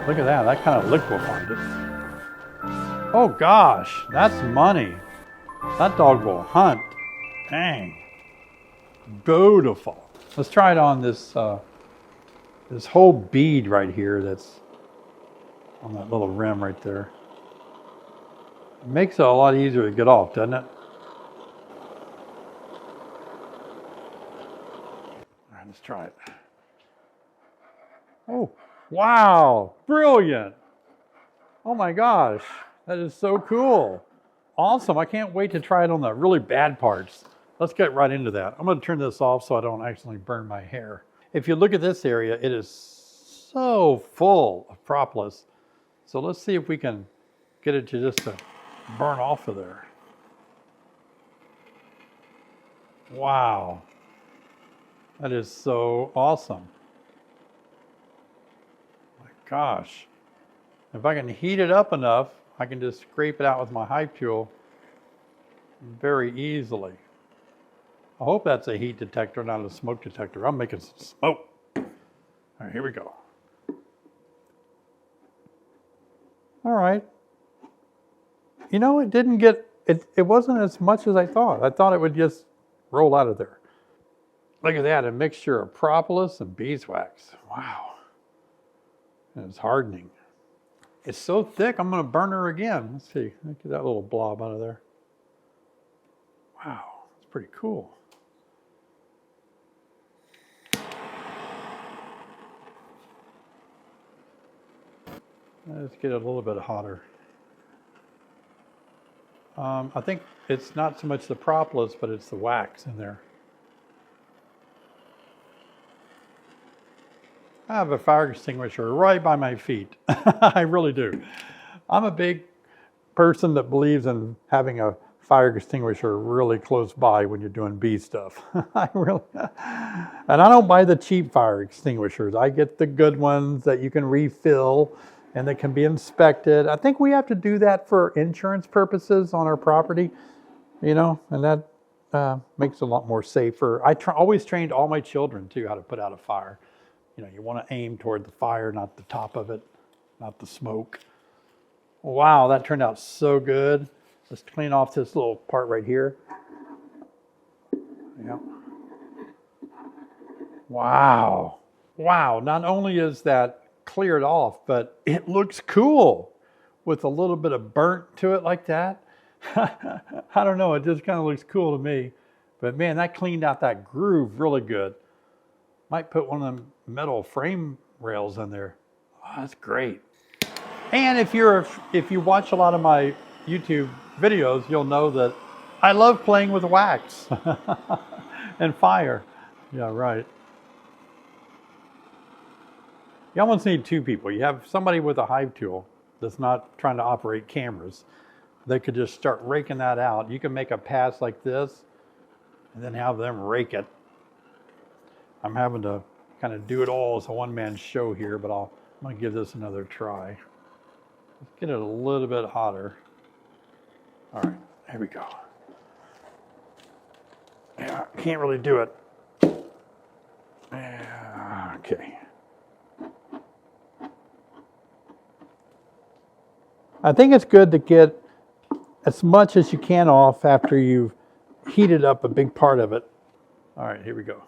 Look at that. That kind of liquefied it. Oh gosh, that's money. That dog will hunt. Dang. Beautiful. Let's try it on this this whole bead right here that's on that little rim right there. It makes it a lot easier to get off, doesn't it? All right, let's try it. Oh, wow, brilliant. Oh my gosh, that is so cool. Awesome, I can't wait to try it on the really bad parts. Let's get right into that. I'm gonna turn this off so I don't accidentally burn my hair. If you look at this area, it is so full of propolis. So let's see if we can get it to just to burn off of there. Wow, that is so awesome. My gosh, if I can heat it up enough, I can just scrape it out with my hive tool very easily. I hope that's a heat detector, not a smoke detector. I'm making some smoke. All right, here we go. All right. You know, it didn't get, it wasn't as much as I thought. I thought it would just roll out of there. Look at that, a mixture of propolis and beeswax. Wow. And it's hardening. It's so thick, I'm gonna burn her again. Let's see, look at that little blob out of there. Wow, it's pretty cool. Let's get it a little bit hotter. I think it's not so much the propolis, but it's the wax in there. I have a fire extinguisher right by my feet. I really do. I'm a big person that believes in having a fire extinguisher really close by when you're doing bee stuff. And I don't buy the cheap fire extinguishers. I get the good ones that you can refill and that can be inspected. I think we have to do that for insurance purposes on our property, you know, and that makes it a lot more safer. I always trained all my children too how to put out a fire. You know, you want to aim toward the fire, not the top of it, not the smoke. Wow, that turned out so good. Let's clean off this little part right here. Yeah. Wow. Wow, not only is that cleared off, but it looks cool with a little bit of burnt to it like that. I don't know, it just kind of looks cool to me. But man, that cleaned out that groove really good. Might put one of them metal frame rails in there. Oh, that's great. And if you watch a lot of my YouTube videos, you'll know that I love playing with wax and fire. Yeah, right. You almost need two people. You have somebody with a hive tool that's not trying to operate cameras. They could just start raking that out. You can make a pass like this and then have them rake it. I'm having to kind of do it all as a one-man show here, but I'm going to give this another try. Let's get it a little bit hotter. All right, here we go. Yeah, can't really do it. Yeah, okay. I think it's good to get as much as you can off after you've heated up a big part of it. All right, here we go.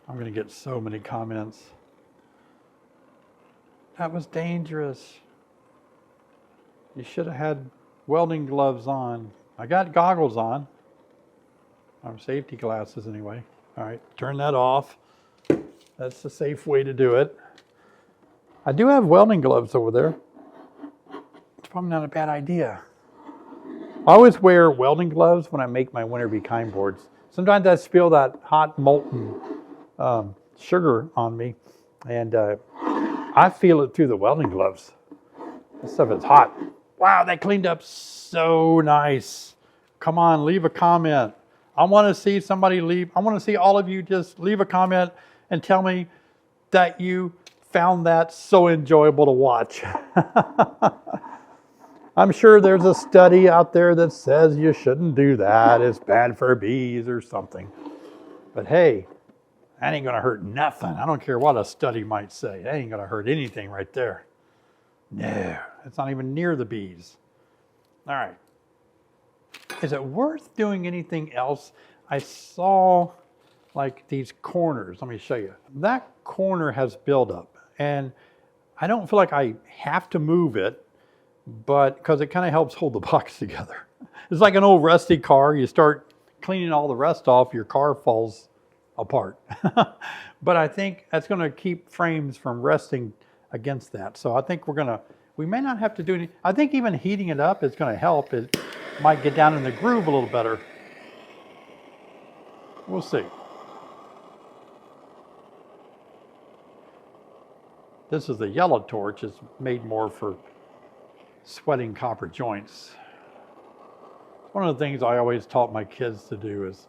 I'm going to get so many comments. That was dangerous. You should have had welding gloves on. I got goggles on. Or safety glasses anyway. All right, turn that off. That's the safe way to do it. I do have welding gloves over there. It's probably not a bad idea. I always wear welding gloves when I make my winter bee kind boards. Sometimes I spill that hot molten sugar on me, and I feel it through the welding gloves. This stuff is hot. Wow, that cleaned up so nice. Come on, leave a comment. I want to see somebody leave. I want to see all of you just leave a comment and tell me that you found that so enjoyable to watch. I'm sure there's a study out there that says you shouldn't do that. It's bad for bees or something. But hey, That ain't gonna hurt nothing. I don't care what a study might say. That ain't gonna hurt anything right there. No, it's not even near the bees. All right. Is it worth doing anything else? I saw like these corners. Let me show you. That corner has buildup, and I don't feel like I have to move it, but because it kind of helps hold the box together. It's like an old rusty car. You start cleaning all the rust off, your car falls apart. But I think that's going to keep frames from resting against that. So I think we may not have to do any. I think even heating it up is going to help. It might get down in the groove a little better. We'll see. This is the yellow torch. It's made more for sweating copper joints. One of the things I always taught my kids to do is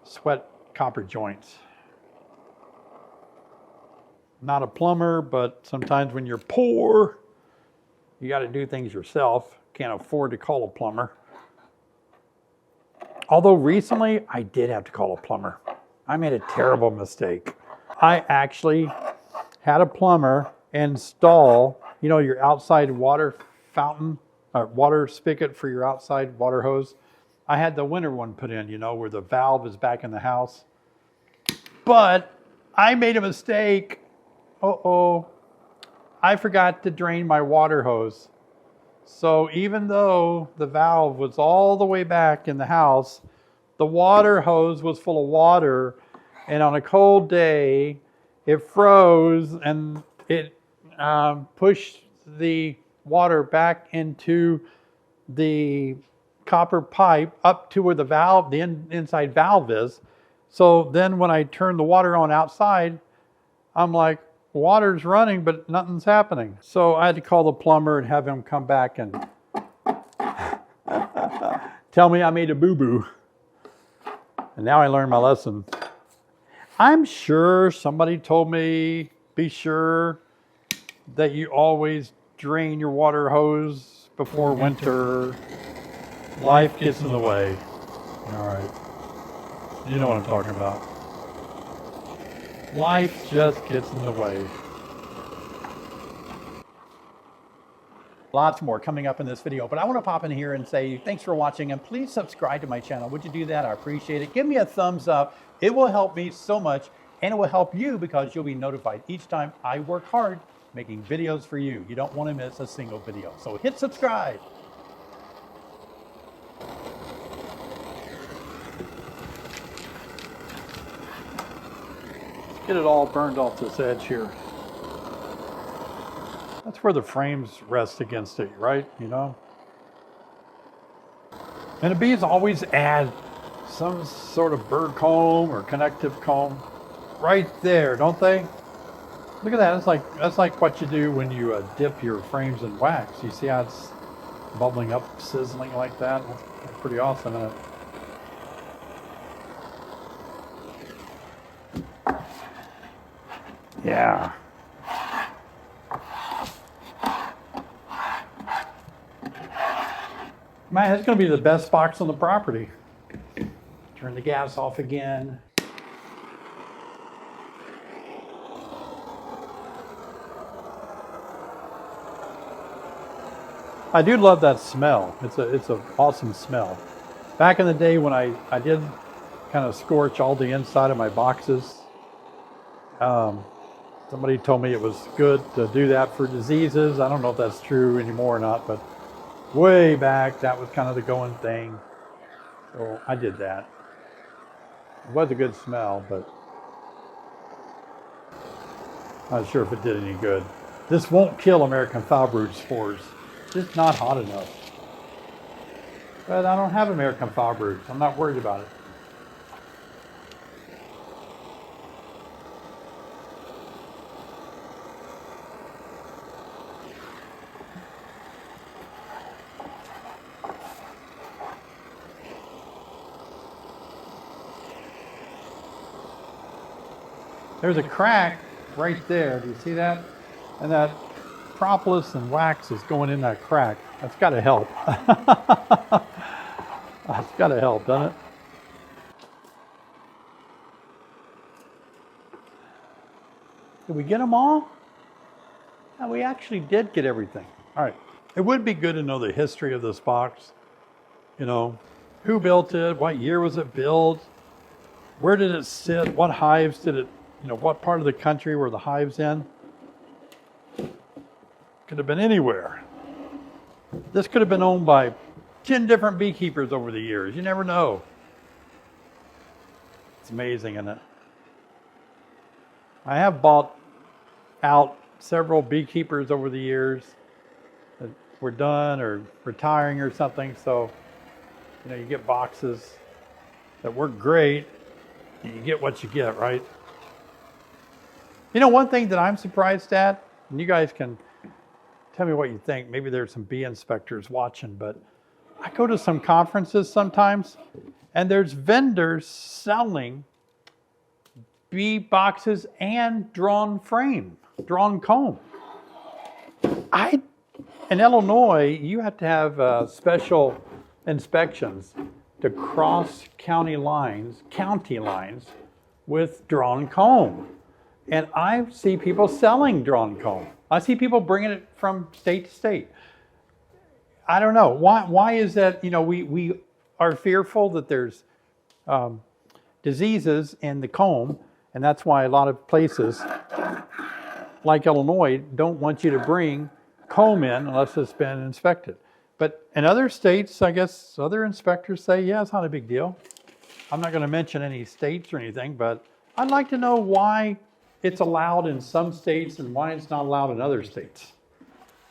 sweat copper joints. Not a plumber, but sometimes when you're poor, you got to do things yourself. Can't afford to call a plumber. Although recently I did have to call a plumber. I made a terrible mistake. I actually had a plumber install, you know, your outside water fountain, or water spigot for your outside water hose. I had the winter one put in, you know, where the valve is back in the house. But I made a mistake. Uh-oh. I forgot to drain my water hose. So even though the valve was all the way back in the house, the water hose was full of water, and on a cold day, it froze and it pushed the water back into the copper pipe up to where the valve, the inside valve is. So then when I turned the water on outside, I'm like, water's running, but nothing's happening. So I had to call the plumber and have him come back and tell me I made a boo-boo. And now I learned my lesson. I'm sure somebody told me, be sure that you always drain your water hose before winter. Life gets in the way. All right. You know what I'm talking about. Life just gets in the way. Lots more coming up in this video, but I want to pop in here and say thanks for watching, and please subscribe to my channel. Would you do that? I appreciate it. Give me a thumbs up. It will help me so much, and it will help you because you'll be notified each time I work hard making videos for you. You don't want to miss a single video. So hit subscribe. Get it all burned off this edge here. That's where the frames rest against it, right? You know? And the bees always add some sort of bird comb or connective comb right there, don't they? Look at that. That's like what you do when you dip your frames in wax. You see how it's bubbling up, sizzling like that? That's pretty awesome, isn't it? Yeah. Man, it's going to be the best box on the property. Turn the gas off again. I do love that smell. It's an awesome smell. Back in the day when I did kind of scorch all the inside of my boxes, somebody told me it was good to do that for diseases. I don't know if that's true anymore or not, but way back, that was kind of the going thing. So I did that. It was a good smell, but not sure if it did any good. This won't kill American foulbrood spores. It's just not hot enough. But I don't have American foulbrood. I'm not worried about it. There's a crack right there. Do you see that? And that propolis and wax is going in that crack. That's got to help. That's got to help, doesn't it? Did we get them all? No, we actually did get everything. All right. It would be good to know the history of this box. You know, who built it? What year was it built? Where did it sit? What hives did it, you know, what part of the country were the hives in? Could have been anywhere. This could have been owned by 10 different beekeepers over the years. You never know. It's amazing, isn't it? I have bought out several beekeepers over the years that were done or retiring or something. So, you know, you get boxes that work great and you get what you get, right? You know, one thing that I'm surprised at, and you guys can tell me what you think. Maybe there's some bee inspectors watching, but I go to some conferences sometimes and there's vendors selling bee boxes and drawn frame, drawn comb. In Illinois, you have to have special inspections to cross county lines with drawn comb. And I see people selling drawn comb. I see people bringing it from state to state. I don't know. Why is that? You know, we are fearful that there's diseases in the comb, and that's why a lot of places like Illinois don't want you to bring comb in unless it's been inspected. But in other states, I guess other inspectors say, yeah, it's not a big deal. I'm not going to mention any states or anything, but I'd like to know why it's allowed in some states and why it's not allowed in other states.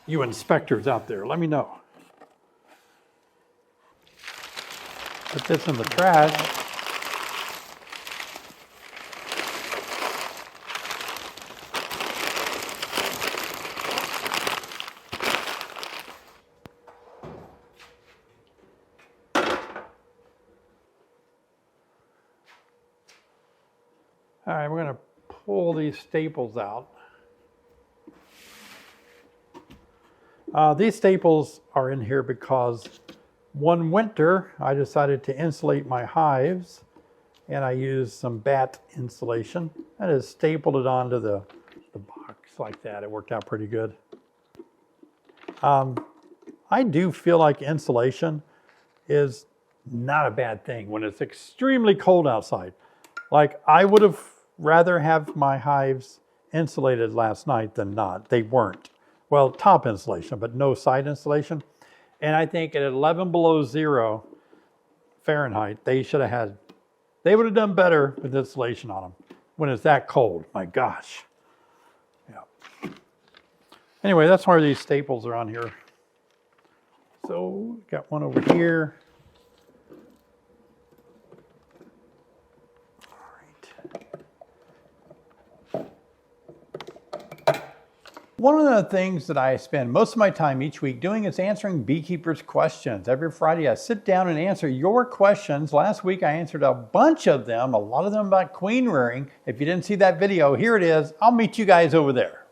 You inspectors out there, let me know. Put this in the trash. All right, we're going to pull these staples out. These staples are in here because one winter I decided to insulate my hives, and I used some bat insulation. I just stapled it onto the box like that. It worked out pretty good. I do feel like insulation is not a bad thing when it's extremely cold outside. Like, I would have rather have my hives insulated last night than not. They weren't. Well, top insulation, but no side insulation. And I think at 11 below zero Fahrenheit, they would have done better with insulation on them when it's that cold. My gosh. Yeah. Anyway, that's why these staples are on here. So, got one over here. One of the things that I spend most of my time each week doing is answering beekeepers' questions. Every Friday I sit down and answer your questions. Last week I answered a bunch of them, a lot of them about queen rearing. If you didn't see that video, here it is. I'll meet you guys over there.